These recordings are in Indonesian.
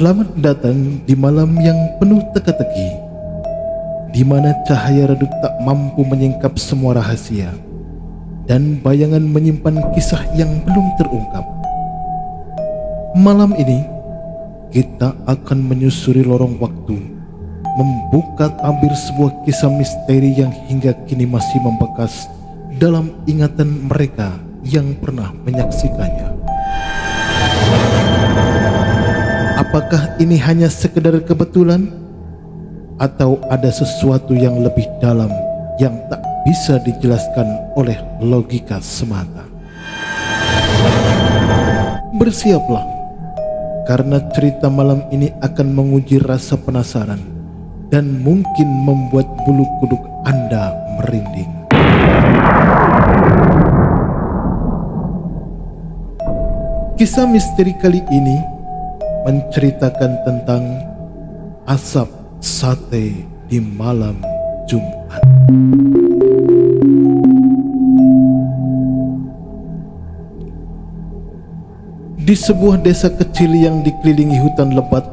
Selamat datang di malam yang penuh teka-teki, di mana cahaya redup tak mampu menyingkap semua rahasia, dan bayangan menyimpan kisah yang belum terungkap. Malam ini, kita akan menyusuri lorong waktu, membuka tabir sebuah kisah misteri yang hingga kini masih membekas dalam ingatan mereka yang pernah menyaksikannya. Apakah ini hanya sekedar kebetulan, atau ada sesuatu yang lebih dalam yang tak bisa dijelaskan oleh logika semata? Bersiaplah, karena cerita malam ini akan menguji rasa penasaran dan mungkin membuat bulu kuduk Anda merinding. Kisah misteri kali ini menceritakan tentang asap sate di malam Jumat. Di sebuah desa kecil yang dikelilingi hutan lebat,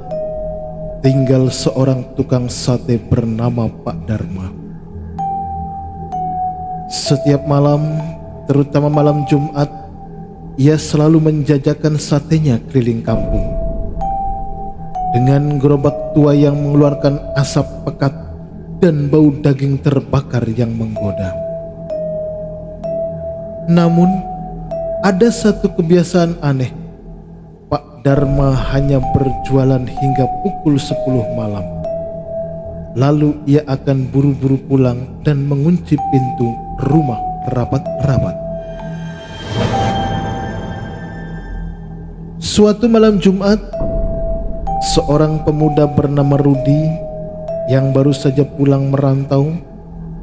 tinggal seorang tukang sate bernama Pak Dharma. Setiap malam, terutama malam Jumat, ia selalu menjajakan satenya keliling kampung. Dengan gerobak tua yang mengeluarkan asap pekat dan bau daging terbakar yang menggoda. Namun, ada satu kebiasaan aneh. Pak Dharma hanya berjualan hingga pukul 10 malam. Lalu ia akan buru-buru pulang dan mengunci pintu rumah rapat-rapat. Suatu malam Jumat, seorang pemuda bernama Rudi yang baru saja pulang merantau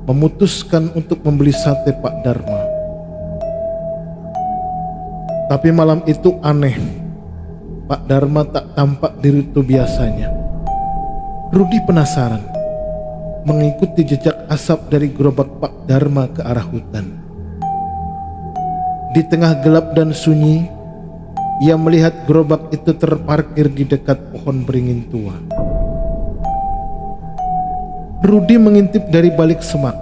memutuskan untuk membeli sate Pak Dharma. Tapi malam itu aneh. Pak Dharma tak tampak di rute biasanya. Rudi penasaran, mengikuti jejak asap dari gerobak Pak Dharma ke arah hutan. Di tengah gelap dan sunyi, ia melihat gerobak itu terparkir di dekat pohon beringin tua. Rudi mengintip dari balik semak.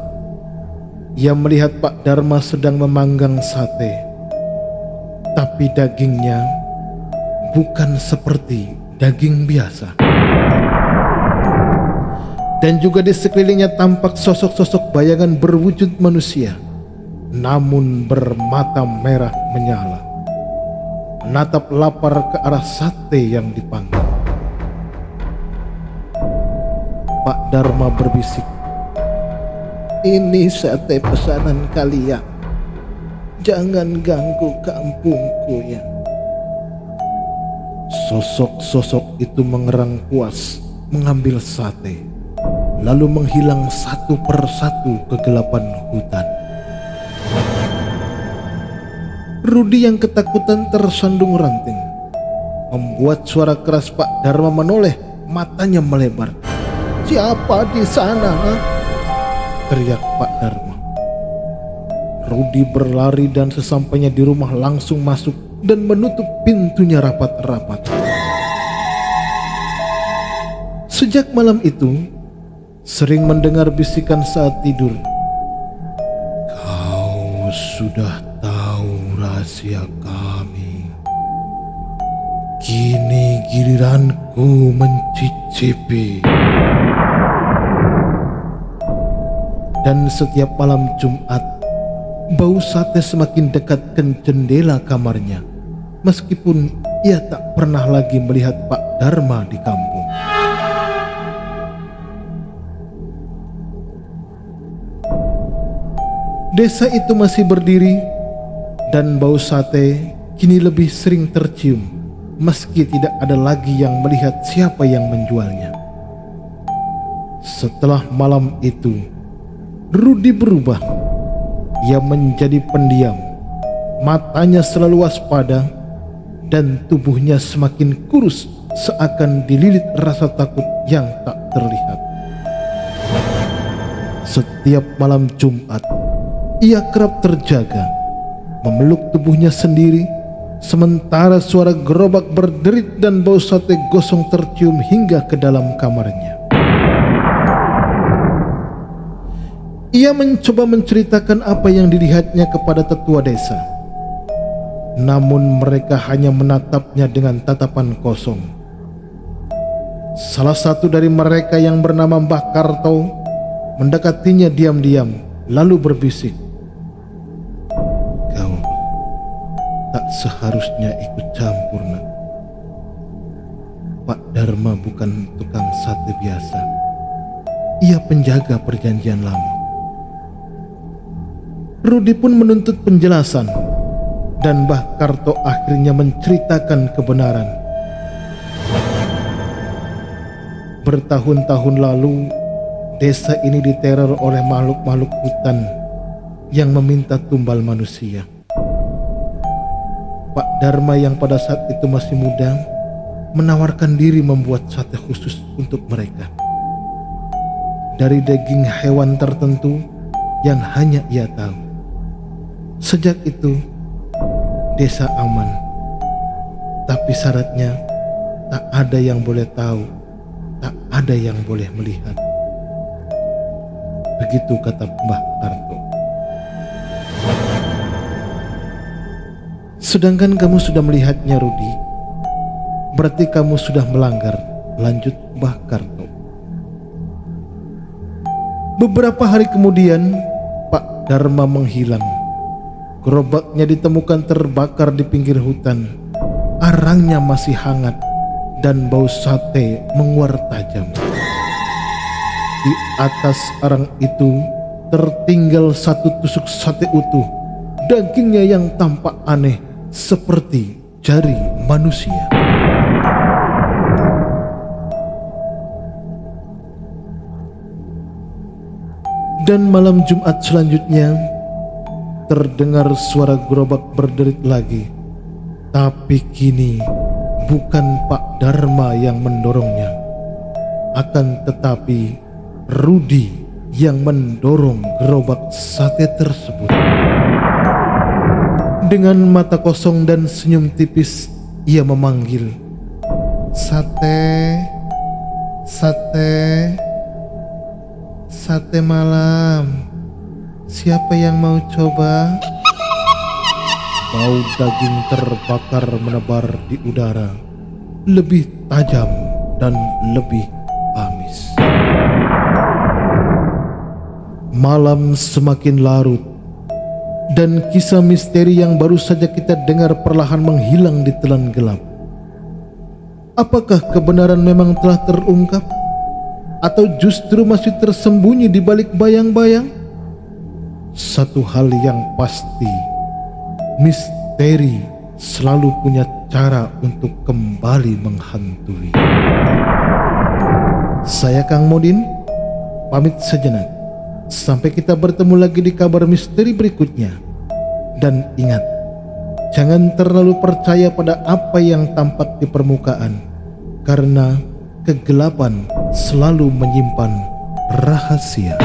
Ia melihat Pak Dharma sedang memanggang sate, tapi dagingnya bukan seperti daging biasa. Dan juga di sekelilingnya tampak sosok-sosok bayangan berwujud manusia, namun bermata merah menyala, menatap lapar ke arah sate yang dipanggang. Pak Dharma berbisik, "Ini sate pesanan kalian. Jangan ganggu kampungku ya." Sosok-sosok itu mengerang puas mengambil sate, lalu menghilang satu persatu kegelapan hutan. Rudi yang ketakutan tersandung ranting. Membuat suara keras Pak Dharma menoleh, matanya melebar. "Siapa di sana?" teriak Pak Dharma. Rudi berlari dan sesampainya di rumah langsung masuk dan menutup pintunya rapat-rapat. Sejak malam itu, sering mendengar bisikan saat tidur. "Kau sudah tahu rahasia kami. Kini giliranku mencicipi." Dan setiap malam Jumat, bau sate semakin dekat ke jendela kamarnya, meskipun ia tak pernah lagi melihat Pak Dharma di kampung. Desa itu masih berdiri, dan bau sate kini lebih sering tercium, meski tidak ada lagi yang melihat siapa yang menjualnya. Setelah malam itu, Rudi berubah. Ia menjadi pendiam, matanya selalu waspada, dan tubuhnya semakin kurus seakan dililit rasa takut yang tak terlihat. Setiap malam Jumat, ia kerap terjaga, memeluk tubuhnya sendiri sementara suara gerobak berderit dan bau sate gosong tercium hingga ke dalam kamarnya. Ia mencoba menceritakan apa yang dilihatnya kepada tetua desa, namun mereka hanya menatapnya dengan tatapan kosong. Salah satu dari mereka yang bernama Mbah Karto mendekatinya diam-diam lalu berbisik, "Kau tak seharusnya ikut campur, nak. Pak Dharma bukan tukang sate biasa. Ia penjaga perjanjian lama." Rudi pun menuntut penjelasan dan Mbah Karto akhirnya menceritakan kebenaran. Bertahun-tahun lalu, desa ini diteror oleh makhluk-makhluk hutan yang meminta tumbal manusia. Pak Dharma yang pada saat itu masih muda menawarkan diri membuat sate khusus untuk mereka dari daging hewan tertentu yang hanya ia tahu. Sejak itu, desa aman, tapi syaratnya tak ada yang boleh tahu, tak ada yang boleh melihat. Begitu kata Mbah Karto. Sedangkan kamu sudah melihatnya, Rudi. Berarti kamu sudah melanggar, lanjut Mbah Karto. Beberapa hari kemudian, Pak Dharma menghilang. Gerobaknya ditemukan terbakar di pinggir hutan. Arangnya masih hangat dan bau sate menguar tajam. Di atas arang itu tertinggal satu tusuk sate utuh. Dagingnya yang tampak aneh seperti jari manusia. Dan malam Jumat selanjutnya terdengar suara gerobak berderit lagi. Tapi kini bukan Pak Dharma yang mendorongnya, akan tetapi Rudi yang mendorong gerobak sate tersebut. Dengan mata kosong dan senyum tipis, ia memanggil, "Sate, sate, sate malam. Siapa yang mau coba?" Bau daging terbakar menebar di udara, lebih tajam dan lebih amis. Malam semakin larut, dan kisah misteri yang baru saja kita dengar perlahan menghilang di telan gelap. Apakah kebenaran memang telah terungkap? Atau justru masih tersembunyi di balik bayang-bayang? Satu hal yang pasti, misteri selalu punya cara untuk kembali menghantui. Saya Kang Modin, pamit sejenak. Sampai kita bertemu lagi di kabar misteri berikutnya. Dan ingat, jangan terlalu percaya pada apa yang tampak di permukaan, karena kegelapan selalu menyimpan rahasia.